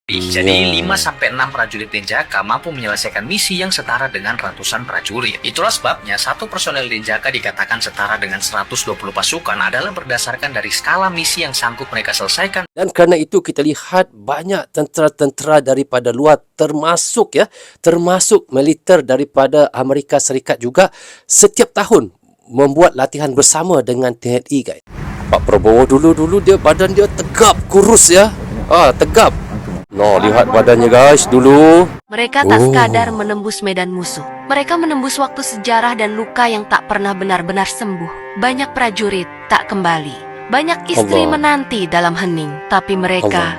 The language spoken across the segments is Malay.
Jadi 5-6 prajurit Denjaka mampu menyelesaikan misi yang setara dengan ratusan prajurit. Itulah sebabnya satu personel Denjaka dikatakan setara dengan 120 pasukan adalah berdasarkan dari skala misi yang sanggup mereka selesaikan. Dan karena itu kita lihat banyak tentera-tentera daripada luar termasuk militer daripada Amerika Serikat juga setiap tahun membuat latihan bersama dengan TNI guys. Pak Prabowo dulu dia badan dia tegap, kurus ya. Tegap. No, lihat badannya guys dulu. Mereka tak sekadar menembus medan musuh. Mereka menembus waktu sejarah dan luka yang tak pernah benar-benar sembuh. Banyak prajurit tak kembali. Banyak istri menanti dalam hening. Tapi mereka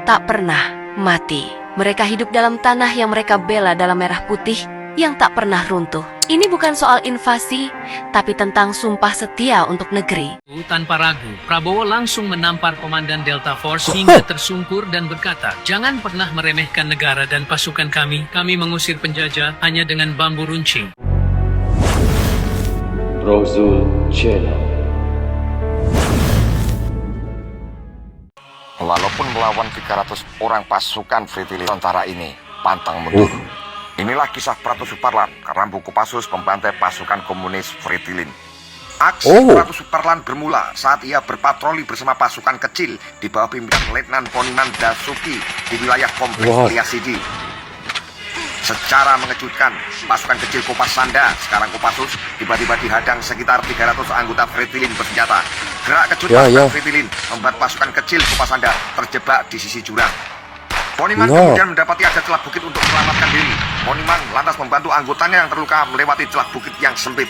tak pernah mati. Mereka hidup dalam tanah yang mereka bela dalam merah putih yang tak pernah runtuh. Ini bukan soal invasi, tapi tentang sumpah setia untuk negeri. Tanpa ragu, Prabowo langsung menampar Komandan Delta Force hingga tersungkur dan berkata, "Jangan pernah meremehkan negara dan pasukan kami. Kami mengusir penjajah hanya dengan bambu runcing." Rozul Channel. Walaupun melawan 300 orang pasukan Frivilin, tentara ini pantang mundur. Inilah kisah Pratu Suparlan, Rambu Kopassus membantai pasukan komunis Frivilin. Aksi Pratu Suparlan bermula saat ia berpatroli bersama pasukan kecil di bawah pimpinan Letnan Poniman Dasuki di wilayah kompleks Liasidi. Secara mengejutkan, pasukan kecil Kopasanda, sekarang Kopassus, tiba-tiba dihadang sekitar 300 anggota Frivilin bersenjata. Gerak kejut pasukan Frivilin membuat pasukan kecil Kopasanda terjebak di sisi jurang. Poniman kemudian mendapati ada celah bukit untuk menyelamatkan diri. Poniman lantas membantu anggotanya yang terluka melewati celah bukit yang sempit.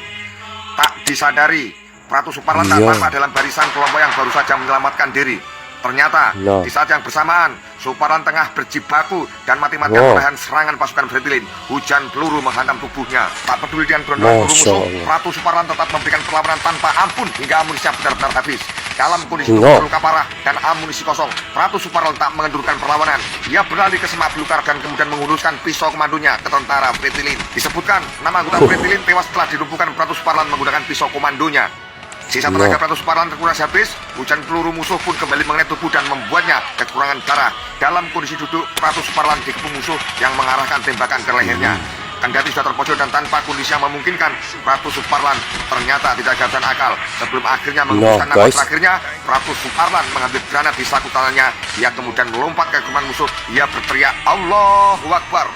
Tak disadari, Pratu Suparlan tak tampak dalam barisan kelompok yang baru saja menyelamatkan diri. Ternyata, di saat yang bersamaan, Suparlan tengah berjibaku dan mati-matian menahan serangan pasukan Frivilin. Hujan peluru menghantam tubuhnya. Tak peduli dengan gelondongan peluru musuh, Pratu Suparlan tetap memberikan perlawanan tanpa ampun hingga amunisinya benar-benar habis. Dalam kondisi luka parah dan amunisi kosong, Pratu Suparlan tak mengendurkan perlawanan. Ia berlari ke semak belukar dan kemudian menghunuskan pisau komandonya ke tentara Frivilin. Disebutkan, 6 anggota Frivilin tewas setelah dilumpuhkan Pratu Suparlan menggunakan pisau komandonya. Sisa tenaga Pratu Suparlan terkuras habis, hujan peluru musuh pun kembali mengenai tubuh dan membuatnya kekurangan darah. Dalam kondisi duduk, Pratu Suparlan dikepung musuh yang mengarahkan tembakan ke lehernya. Kendati sudah terpojok dan tanpa kondisi yang memungkinkan, Pratu Suparlan ternyata tidak kehabisan akal. Sebelum akhirnya mengembuskan nafas terakhirnya, Pratu Suparlan mengambil granat di saku tangannya. Ia kemudian melompat ke kerumunan musuh. Ia berteriak, "Allahu Akbar!"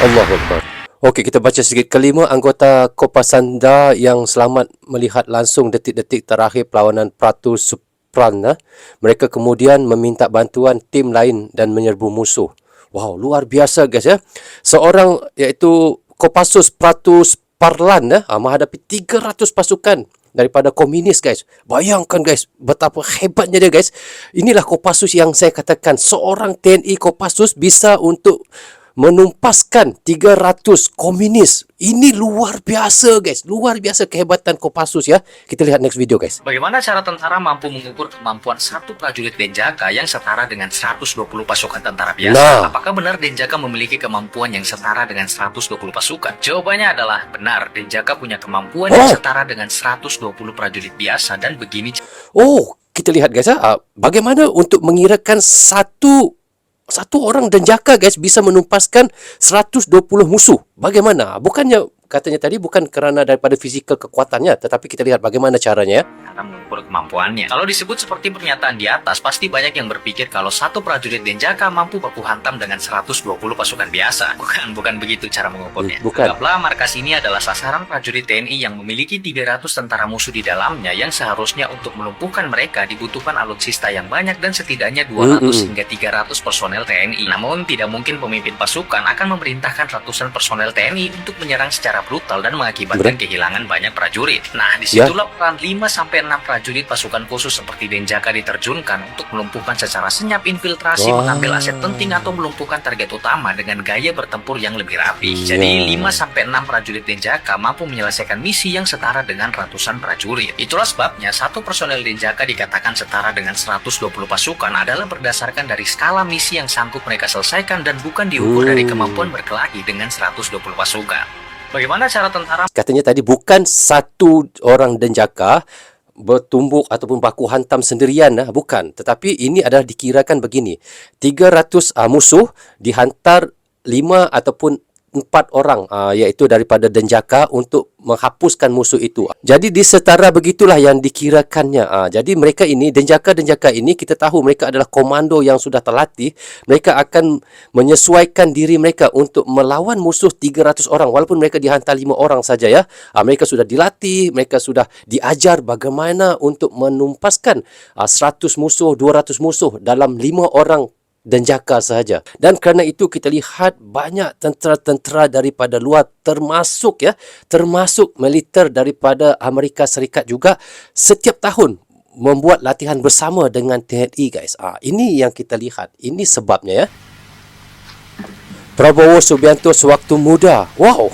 Allahu Akbar. Okey, kita baca sedikit. Kelima anggota Kopasanda yang selamat melihat langsung detik-detik terakhir perlawanan Pratu Suparlan. Mereka kemudian meminta bantuan tim lain dan menyerbu musuh. Wow, luar biasa guys ya. Seorang iaitu Kopassus Pratu Suparlan menghadapi 300 pasukan daripada komunis guys. Bayangkan guys betapa hebatnya dia guys. Inilah Kopassus yang saya katakan, seorang TNI Kopassus bisa untuk menumpaskan 300 komunis. Ini luar biasa guys. Luar biasa kehebatan Kopassus ya. Kita lihat next video guys. Bagaimana cara tentara mampu mengukur kemampuan satu prajurit Denjaka yang setara dengan 120 pasukan tentara biasa? Apakah benar Denjaka memiliki kemampuan yang setara dengan 120 pasukan? Jawabannya adalah benar. Denjaka punya kemampuan yang setara dengan 120 prajurit biasa dan begini. Kita lihat guys ya. Bagaimana untuk mengirakan satu orang Denjaka guys bisa menumpaskan 120 musuh. Bagaimana? Bukannya katanya tadi bukan kerana daripada fizikal kekuatannya, tetapi kita lihat bagaimana caranya. Cara mengukur kemampuannya. Kalau disebut seperti pernyataan di atas, pasti banyak yang berpikir kalau satu prajurit Denjaka mampu baku hantam dengan 120 pasukan biasa. Bukan begitu cara mengukurnya. Anggaplah markas ini adalah sasaran prajurit TNI yang memiliki 300 tentara musuh di dalamnya, yang seharusnya untuk melumpuhkan mereka dibutuhkan alutsista yang banyak dan setidaknya 200 hingga 300 personel TNI. Namun tidak mungkin pemimpin pasukan akan memerintahkan ratusan personel TNI untuk menyerang secara brutal dan mengakibatkan kehilangan banyak prajurit. Nah, disitulah peran 5-6 prajurit pasukan khusus seperti Denjaka diterjunkan untuk melumpuhkan secara senyap, infiltrasi, mengambil aset penting atau melumpuhkan target utama dengan gaya bertempur yang lebih rapi. Jadi 5-6 prajurit Denjaka mampu menyelesaikan misi yang setara dengan ratusan prajurit. Itulah sebabnya satu personel Denjaka dikatakan setara dengan 120 pasukan adalah berdasarkan dari skala misi yang sanggup mereka selesaikan dan bukan diukur dari kemampuan berkelahi dengan 120 pasukan. Bagaimana cara tentara? Katanya tadi bukan satu orang Denjaka bertumbuk ataupun baku hantam sendirian, bukan. Tetapi ini adalah dikirakan begini. 300 musuh dihantar 5 ataupun 4 orang, iaitu daripada Denjaka untuk menghapuskan musuh itu. Jadi disetara begitulah yang dikirakannya. Jadi mereka ini, Denjaka ini, kita tahu mereka adalah komando yang sudah terlatih. Mereka akan menyesuaikan diri mereka untuk melawan musuh 300 orang. Walaupun mereka dihantar 5 orang saja ya. Mereka sudah dilatih, mereka sudah diajar bagaimana untuk menumpaskan 100 musuh, 200 musuh dalam 5 orang Denjaka sahaja. Dan kerana itu kita lihat banyak tentera-tentera daripada luar termasuk militer daripada Amerika Serikat juga setiap tahun membuat latihan bersama dengan TNI guys. Ini yang kita lihat. Ini sebabnya ya. Prabowo Subianto sewaktu muda. Wow.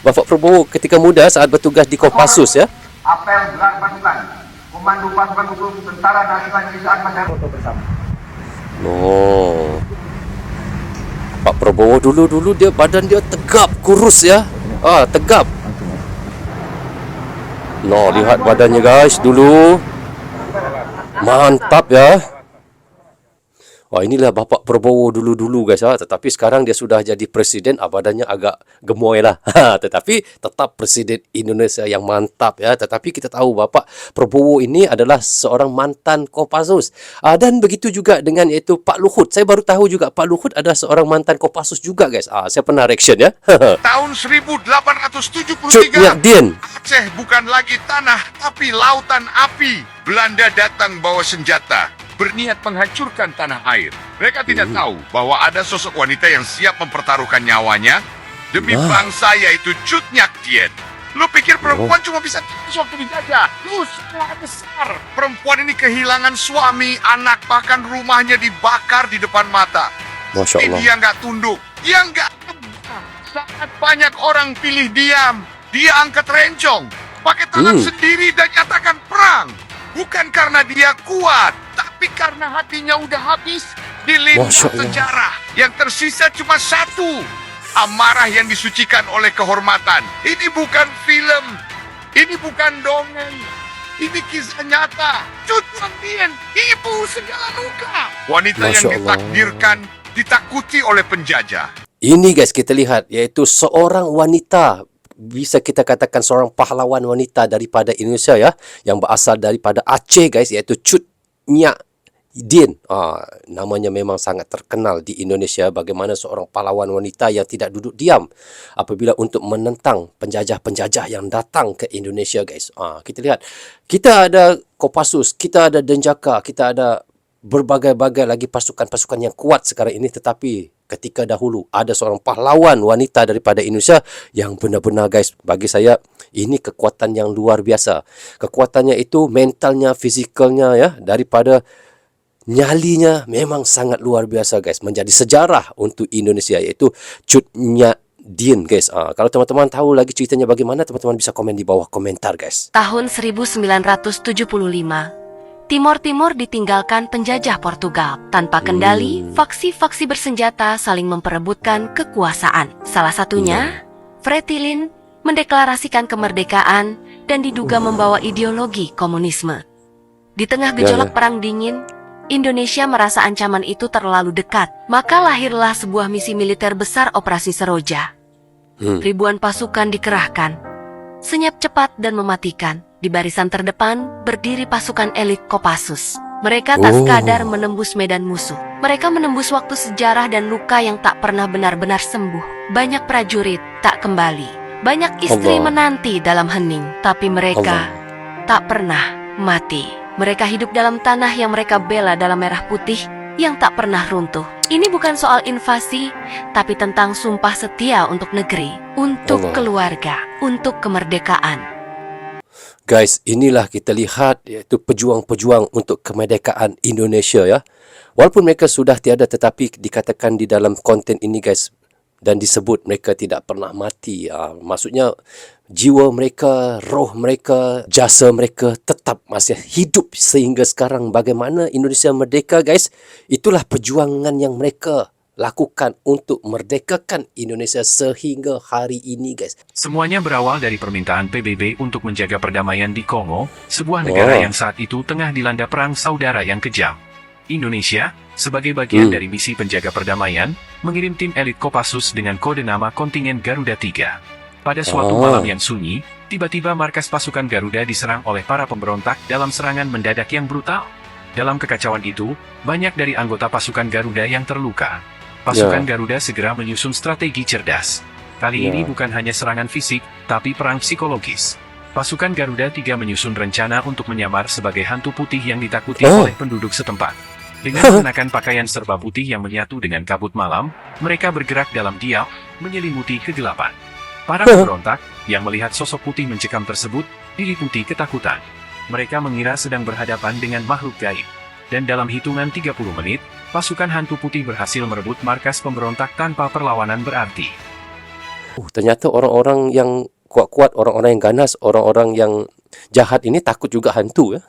Bapak Prabowo ketika muda saat bertugas di Kopassus ya. Apel gelar pasukan Komando Pasukan Khusus Tentara Nasional Indonesia Armada bersama. Oh. Pak Prabowo dulu dia badan dia tegap, kurus ya. Tegap. Lihat badannya guys dulu. Mantap ya. Inilah Bapak Prabowo dulu guys. Tetapi sekarang dia sudah jadi presiden, badannya agak gemoy lah. Tetapi tetap presiden Indonesia yang mantap ya. Tetapi kita tahu Bapak Prabowo ini adalah seorang mantan Kopassus. Dan begitu juga dengan iaitu Pak Luhut. Saya baru tahu juga Pak Luhut adalah seorang mantan Kopassus juga guys. Saya pernah reaction ya. Tahun 1873, Cut Nyak Dien. Aceh bukan lagi tanah, tapi lautan api. Belanda datang bawa senjata, berniat menghancurkan tanah air. Mereka tidak tahu bahwa ada sosok wanita yang siap mempertaruhkan nyawanya demi bangsa, yaitu Cut Nyak Dien. Lu pikir perempuan cuma bisa waktu dijajah? Lu salah besar. Perempuan ini kehilangan suami, anak, bahkan rumahnya dibakar di depan mata. Masya Tapi Allah. dia nggak tunduk, dia nggak tebak. Sangat banyak orang pilih diam. Dia angkat rencong, pakai tangan sendiri dan nyatakan perang. Bukan karena dia kuat, tapi karena hatinya udah habis dilindas sejarah. Yang tersisa cuma satu, amarah yang disucikan oleh kehormatan. Ini bukan film, ini bukan dongeng, ini kisah nyata. Cut Nyak Dien, ibu segala luka. Wanita yang ditakdirkan ditakuti oleh penjajah. Ini guys kita lihat, iaitu seorang wanita, bisa kita katakan seorang pahlawan wanita daripada Indonesia ya, yang berasal daripada Aceh guys, iaitu Cut Nyak Dien. Namanya memang sangat terkenal di Indonesia, bagaimana seorang pahlawan wanita yang tidak duduk diam apabila untuk menentang penjajah-penjajah yang datang ke Indonesia guys. Kita lihat, kita ada Kopassus, kita ada Denjaka, kita ada berbagai-bagai lagi pasukan-pasukan yang kuat sekarang ini. Tetapi ketika dahulu ada seorang pahlawan wanita daripada Indonesia yang benar-benar guys, bagi saya ini kekuatan yang luar biasa. Kekuatannya itu mentalnya, fizikalnya ya, daripada nyalinya memang sangat luar biasa guys. Menjadi sejarah untuk Indonesia, iaitu Cut Nyak Dien guys. Kalau teman-teman tahu lagi ceritanya bagaimana, teman-teman bisa komen di bawah komentar guys. Tahun 1975, Timor ditinggalkan penjajah Portugal. Tanpa kendali, faksi-faksi bersenjata saling memperebutkan kekuasaan. Salah satunya, Fretilin mendeklarasikan kemerdekaan dan diduga membawa ideologi komunisme. Di tengah gejolak Perang Dingin, Indonesia merasa ancaman itu terlalu dekat. Maka lahirlah sebuah misi militer besar, Operasi Seroja. Ribuan pasukan dikerahkan, senyap cepat dan mematikan. Di barisan terdepan berdiri pasukan elit Kopassus. Mereka tak sekadar menembus medan musuh. Mereka menembus waktu sejarah dan luka yang tak pernah benar-benar sembuh. Banyak prajurit tak kembali. Banyak istri menanti dalam hening. Tapi mereka tak pernah mati. Mereka hidup dalam tanah yang mereka bela dalam merah putih yang tak pernah runtuh. Ini bukan soal invasi, tapi tentang sumpah setia untuk negeri, untuk keluarga, untuk kemerdekaan. Guys, inilah kita lihat, iaitu pejuang-pejuang untuk kemerdekaan Indonesia ya. Walaupun mereka sudah tiada, tetapi dikatakan di dalam konten ini guys, dan disebut mereka tidak pernah mati. Maksudnya jiwa mereka, roh mereka, jasa mereka tetap masih hidup sehingga sekarang. Bagaimana Indonesia merdeka guys, itulah perjuangan yang mereka lakukan untuk merdekakan Indonesia sehingga hari ini, guys? Semuanya berawal dari permintaan PBB untuk menjaga perdamaian di Kongo, sebuah negara yang saat itu tengah dilanda perang saudara yang kejam. Indonesia, sebagai bagian dari misi penjaga perdamaian, mengirim tim elit Kopassus dengan kode nama kontingen Garuda 3. Pada suatu malam yang sunyi, tiba-tiba markas pasukan Garuda diserang oleh para pemberontak dalam serangan mendadak yang brutal. Dalam kekacauan itu, banyak dari anggota pasukan Garuda yang terluka. Pasukan Garuda segera menyusun strategi cerdas. Kali ini bukan hanya serangan fisik, tapi perang psikologis. Pasukan Garuda 3 menyusun rencana untuk menyamar sebagai hantu putih yang ditakuti oleh penduduk setempat. Dengan mengenakan pakaian serba putih yang menyatu dengan kabut malam, mereka bergerak dalam diam, menyelimuti kegelapan. Para pemberontak, yang melihat sosok putih mencekam tersebut, diliputi ketakutan. Mereka mengira sedang berhadapan dengan makhluk gaib. Dan dalam hitungan 30 menit, pasukan hantu putih berhasil merebut markas pemberontak tanpa perlawanan berarti. Ternyata orang-orang yang kuat-kuat, orang-orang yang ganas, orang-orang yang jahat ini takut juga hantu, ya.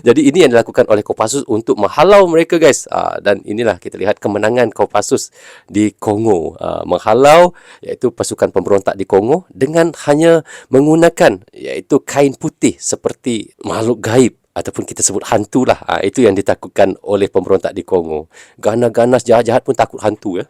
Jadi ini yang dilakukan oleh Kopassus untuk menghalau mereka, guys. Dan inilah kita lihat kemenangan Kopassus di Kongo, menghalau iaitu pasukan pemberontak di Kongo dengan hanya menggunakan iaitu kain putih seperti makhluk gaib ataupun kita sebut hantu lah. Itu yang ditakutkan oleh pemberontak di Kongo. Ganas-ganas jahat-jahat pun takut hantu, ya.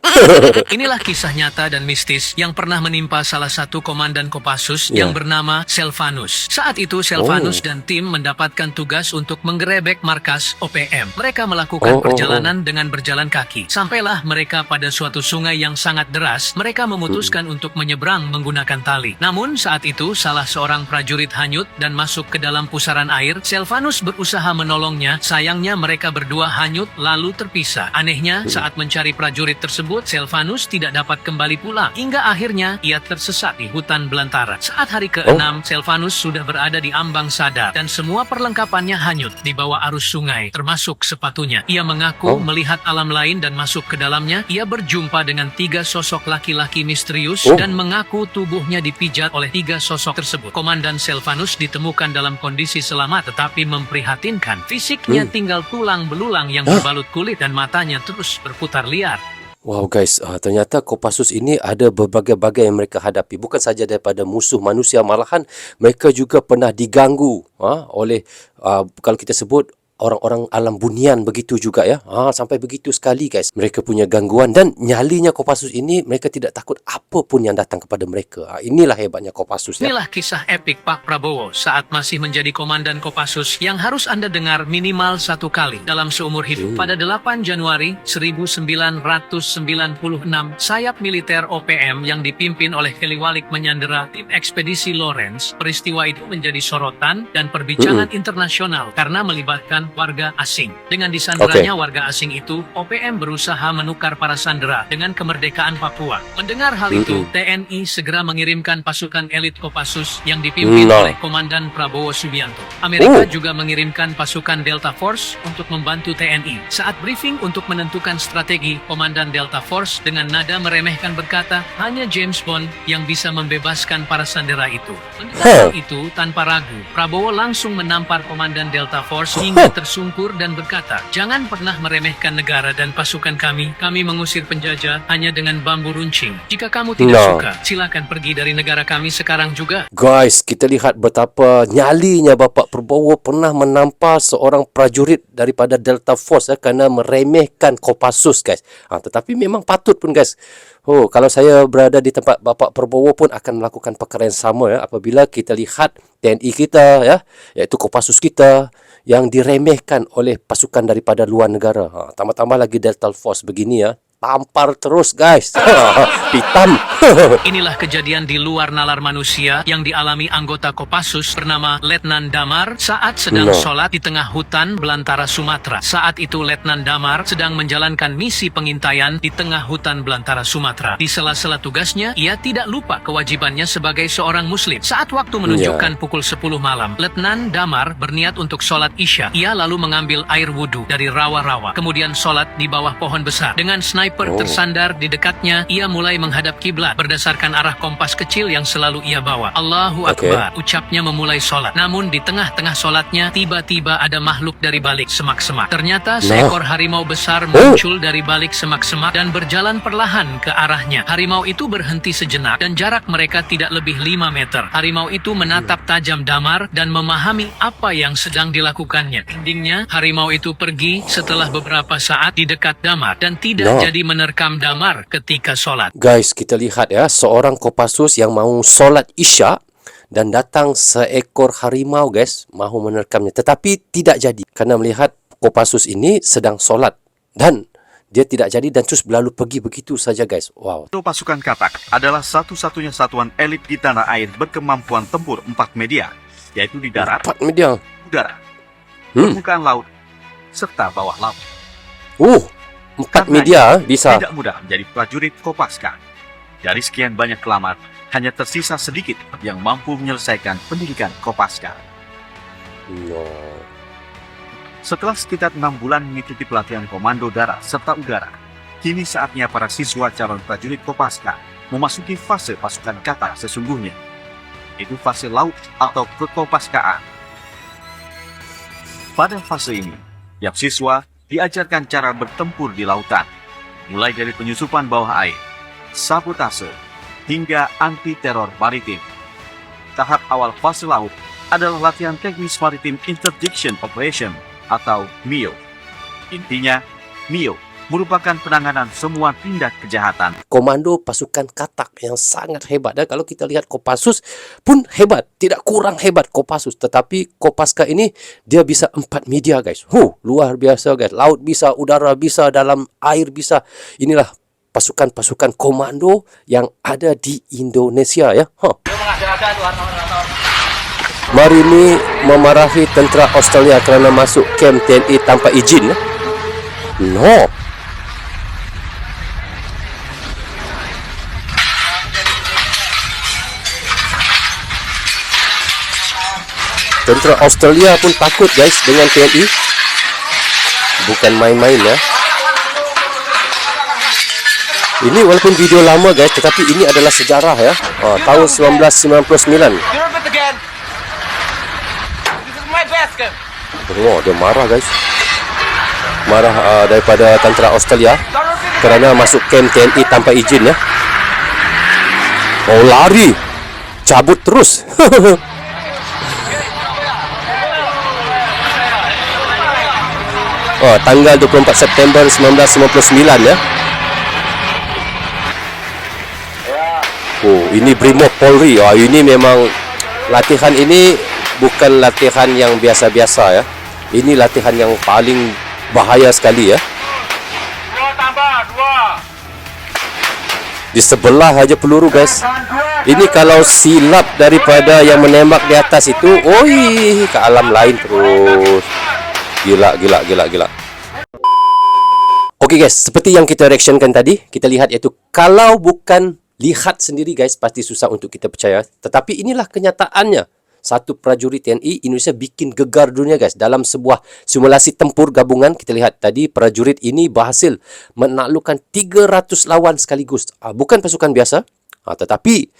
Inilah kisah nyata dan mistis yang pernah menimpa salah satu komandan Kopassus yang bernama Selvanus. Saat itu Selvanus dan tim mendapatkan tugas untuk menggerebek markas OPM. Mereka melakukan perjalanan dengan berjalan kaki. Sampailah mereka pada suatu sungai yang sangat deras. Mereka memutuskan untuk menyeberang menggunakan tali. Namun saat itu salah seorang prajurit hanyut dan masuk ke dalam pusaran air. Selvanus berusaha menolongnya, sayangnya mereka berdua hanyut lalu terpisah. Anehnya, saat mencari prajurit tersebut, Selvanus tidak dapat kembali pulang. Hingga akhirnya, ia tersesat di hutan belantara. Saat hari ke-6, Selvanus sudah berada di ambang sadar dan semua perlengkapannya hanyut di bawah arus sungai, termasuk sepatunya. Ia mengaku melihat alam lain dan masuk ke dalamnya. Ia berjumpa dengan 3 sosok laki-laki misterius dan mengaku tubuhnya dipijat oleh 3 sosok tersebut. Komandan Selvanus ditemukan dalam kondisi selamat tetapi memprihatinkan. Fisiknya tinggal tulang belulang yang berbalut kulit dan matanya terus berputar liar. Wow, guys, ternyata Kopassus ini ada berbagai-bagai yang mereka hadapi. Bukan saja daripada musuh manusia, malahan mereka juga pernah diganggu oleh, kalau kita sebut, orang-orang alam bunian begitu juga, ya. Sampai begitu sekali, guys. Mereka punya gangguan dan nyalinya Kopassus ini, mereka tidak takut apa pun yang datang kepada mereka. Inilah hebatnya Kopassus, ya. Inilah kisah epik Pak Prabowo saat masih menjadi komandan Kopassus yang harus Anda dengar minimal 1 kali dalam seumur hidup. Pada 8 Januari 1996, sayap militer OPM yang dipimpin oleh Keliwalik menyandera tim ekspedisi Lawrence. Peristiwa itu menjadi sorotan dan perbincangan internasional karena melibatkan warga asing. Dengan disanderanya warga asing itu, OPM berusaha menukar para sandera dengan kemerdekaan Papua. Mendengar hal itu, TNI segera mengirimkan pasukan elit Kopassus yang dipimpin oleh Komandan Prabowo Subianto. Amerika juga mengirimkan pasukan Delta Force untuk membantu TNI. Saat briefing untuk menentukan strategi, Komandan Delta Force dengan nada meremehkan berkata, hanya James Bond yang bisa membebaskan para sandera itu. Mendengar hal itu, tanpa ragu, Prabowo langsung menampar Komandan Delta Force hingga tersungkur dan berkata, jangan pernah meremehkan negara dan pasukan kami. Kami mengusir penjajah hanya dengan bambu runcing. Jika kamu tidak suka, silakan pergi dari negara kami sekarang juga. Guys, kita lihat betapa nyalinya Bapak Prabowo pernah menampar seorang prajurit daripada Delta Force, kerana meremehkan Kopassus, guys. Tetapi memang patut pun, guys. Kalau saya berada di tempat Bapak Prabowo pun akan melakukan perkara yang sama, ya, apabila kita lihat TNI kita, ya, iaitu Kopassus kita yang diremehkan oleh pasukan daripada luar negara. Tambah-tambah lagi Delta Force begini, ya. Tampar terus, guys. Pitam. Inilah kejadian di luar nalar manusia yang dialami anggota Kopassus bernama Letnan Damar saat sedang sholat di tengah hutan belantara Sumatera. Saat itu Letnan Damar sedang menjalankan misi pengintaian di tengah hutan belantara Sumatera. Di sela-sela tugasnya, ia tidak lupa kewajibannya sebagai seorang muslim. Saat waktu menunjukkan pukul 10 malam, Letnan Damar berniat untuk sholat Isya. Ia lalu mengambil air wudhu dari rawa-rawa, kemudian sholat di bawah pohon besar. Dengan sniper sniper tersandar di dekatnya, ia mulai menghadap kiblat berdasarkan arah kompas kecil yang selalu ia bawa. Allahu Akbar, ucapnya memulai sholat. Namun di tengah-tengah sholatnya, tiba-tiba ada makhluk dari balik semak-semak. Ternyata seekor harimau besar muncul dari balik semak-semak dan berjalan perlahan ke arahnya. Harimau itu berhenti sejenak dan jarak mereka tidak lebih 5 meter. Harimau itu menatap tajam Damar dan memahami apa yang sedang dilakukannya. Endingnya, harimau itu pergi setelah beberapa saat di dekat Damar dan tidak jadi menerkam Damar ketika sholat. Guys, kita lihat ya, seorang Kopassus yang mau sholat Isya dan datang seekor harimau guys, mahu menerkamnya. Tetapi tidak jadi karena melihat Kopassus ini sedang sholat dan dia tidak jadi dan terus berlalu pergi begitu saja guys. Wow. Pasukan Katak adalah satu-satunya satuan elit di tanah air berkemampuan tempur 4 media, yaitu di darat, 4 media, udara, permukaan laut, serta bawah laut. 4 media bisa. Tidak mudah menjadi prajurit Kopaska. Dari sekian banyak pelamar, hanya tersisa sedikit yang mampu menyelesaikan pendidikan Kopaska. Setelah sekitar 6 bulan mengikuti pelatihan komando darat serta udara, kini saatnya para siswa calon prajurit Kopaska memasuki fase pasukan Katak sesungguhnya, yaitu fase laut atau kekopaskaan. Pada fase ini, tiap siswa diajarkan cara bertempur di lautan, mulai dari penyusupan bawah air, sabotase, hingga anti-teror maritim. Tahap awal fase laut adalah latihan teknis maritim interdiction operation atau MIO. Intinya, MIO merupakan penanganan semua tindak kejahatan. Komando pasukan Katak yang sangat hebat. Dan kalau kita lihat Kopassus pun hebat, tidak kurang hebat Kopassus. Tetapi Kopaska ini dia bisa 4 media guys. Luar biasa guys. Laut bisa, udara bisa, dalam air bisa. Inilah pasukan-pasukan komando yang ada di Indonesia ya. Mari ini memarahi tentera Australia kerana masuk kem TNI tanpa izin. Tentera Australia pun takut guys dengan TNI. Bukan main-main ya. Ini walaupun video lama guys, tetapi ini adalah sejarah ya. Tahun 1999. Dia marah guys. Marah daripada tentera Australia kerana masuk kem TNI tanpa izin ya. Lari. Cabut terus. Tanggal 24 September 1999 ya. Ini Brimob Polri. Ini memang latihan ini bukan latihan yang biasa-biasa ya. Ini latihan yang paling bahaya sekali ya. Di sebelah aja peluru guys. Ini kalau silap daripada yang menembak di atas itu, ke alam lain terus. Gila. Oke guys, seperti yang kita reactionkan tadi, kita lihat iaitu kalau bukan lihat sendiri guys, pasti susah untuk kita percaya. Tetapi inilah kenyataannya. Satu prajurit TNI Indonesia bikin gegar dunia guys. Dalam sebuah simulasi tempur gabungan, kita lihat tadi prajurit ini berhasil menaklukkan 300 lawan sekaligus. Bukan pasukan biasa, tetapi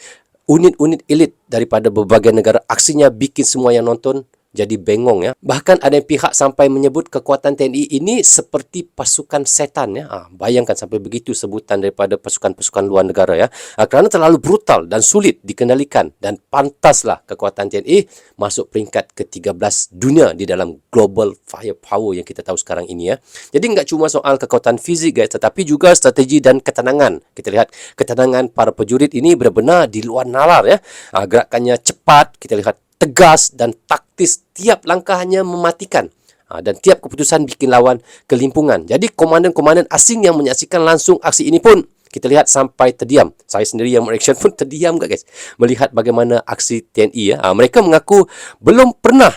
unit-unit elit daripada berbagai negara. Aksinya bikin semua yang nonton jadi bengong ya. Bahkan ada yang pihak sampai menyebut kekuatan TNI ini seperti pasukan setan ya. Bayangkan sampai begitu sebutan daripada pasukan-pasukan luar negara ya. Kerana terlalu brutal dan sulit dikendalikan, dan pantaslah kekuatan TNI masuk peringkat ke-13 dunia di dalam global firepower yang kita tahu sekarang ini ya. Jadi nggak cuma soal kekuatan fizik guys, tetapi juga strategi dan ketenangan. Kita lihat ketenangan para prajurit ini benar-benar di luar nalar ya. Gerakannya cepat, kita lihat tegas dan taktis, tiap langkahnya mematikan. Dan tiap keputusan bikin lawan kelimpungan. Jadi komandan-komandan asing yang menyaksikan langsung aksi ini pun kita lihat sampai terdiam. Saya sendiri yang mereaction pun terdiam guys, melihat bagaimana aksi TNI ya. Mereka mengaku belum pernah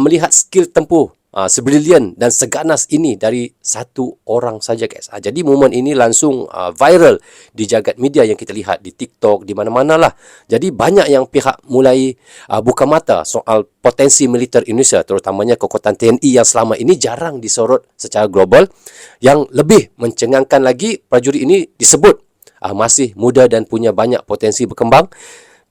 melihat skill tempur sebrilian dan seganas ini dari satu orang saja guys. Jadi momen ini langsung viral di jagat media yang kita lihat di TikTok, di mana-mana lah. Jadi banyak yang pihak mulai buka mata soal potensi militer Indonesia, terutamanya kekuatan TNI yang selama ini jarang disorot secara global. Yang lebih mencengangkan lagi, prajurit ini disebut masih muda dan punya banyak potensi berkembang.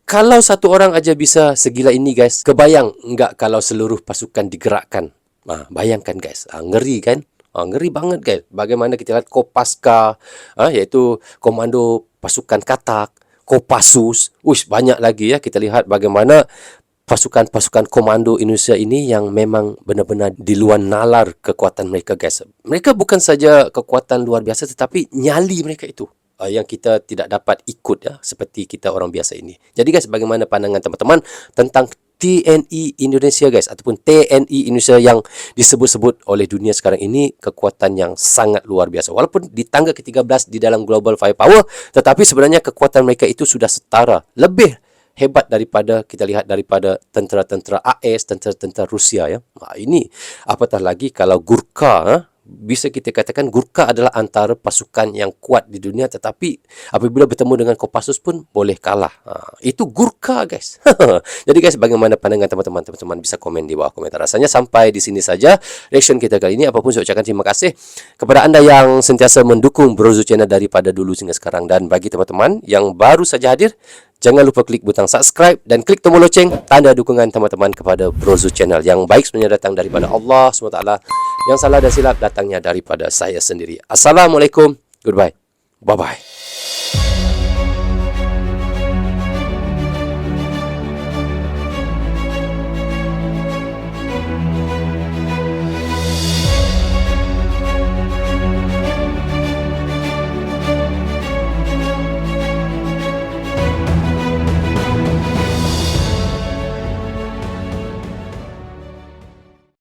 Kalau satu orang aja bisa segila ini guys, kebayang enggak kalau seluruh pasukan digerakkan? Bayangkan guys, ngeri kan? Ngeri banget guys. Bagaimana kita lihat Kopaska, iaitu Komando Pasukan Katak, Kopassus, banyak lagi ya. Kita lihat bagaimana pasukan-pasukan komando Indonesia ini yang memang benar-benar di luar nalar kekuatan mereka guys. Mereka bukan saja kekuatan luar biasa, tetapi nyali mereka itu yang kita tidak dapat ikut ya, seperti kita orang biasa ini. Jadi guys, bagaimana pandangan teman-teman tentang TNI Indonesia guys, ataupun TNI Indonesia yang disebut-sebut oleh dunia sekarang ini kekuatan yang sangat luar biasa. Walaupun di tangga ke-13 di dalam Global Firepower, tetapi sebenarnya kekuatan mereka itu sudah setara, lebih hebat daripada kita lihat daripada tentera-tentera AS, tentera-tentera Rusia ya. Ini apatah lagi kalau Gurkha, bisa kita katakan Gurkha adalah antara pasukan yang kuat di dunia, tetapi apabila bertemu dengan Kopassus pun boleh kalah. Itu Gurkha guys. Jadi guys, bagaimana pandangan teman-teman? Teman-teman bisa komen di bawah komentar. Rasanya sampai di sini saja reaction kita kali ini. Apapun saya ucapkan terima kasih kepada anda yang sentiasa mendukung Bro Zul Channel daripada dulu hingga sekarang. Dan bagi teman-teman yang baru saja hadir, jangan lupa klik butang subscribe dan klik tombol loceng, tanda dukungan teman-teman kepada Bro Zul Channel. Yang baik sebenarnya datang daripada Allah SWT. Yang salah dan silap datangnya daripada saya sendiri. Assalamualaikum. Goodbye. Bye-bye.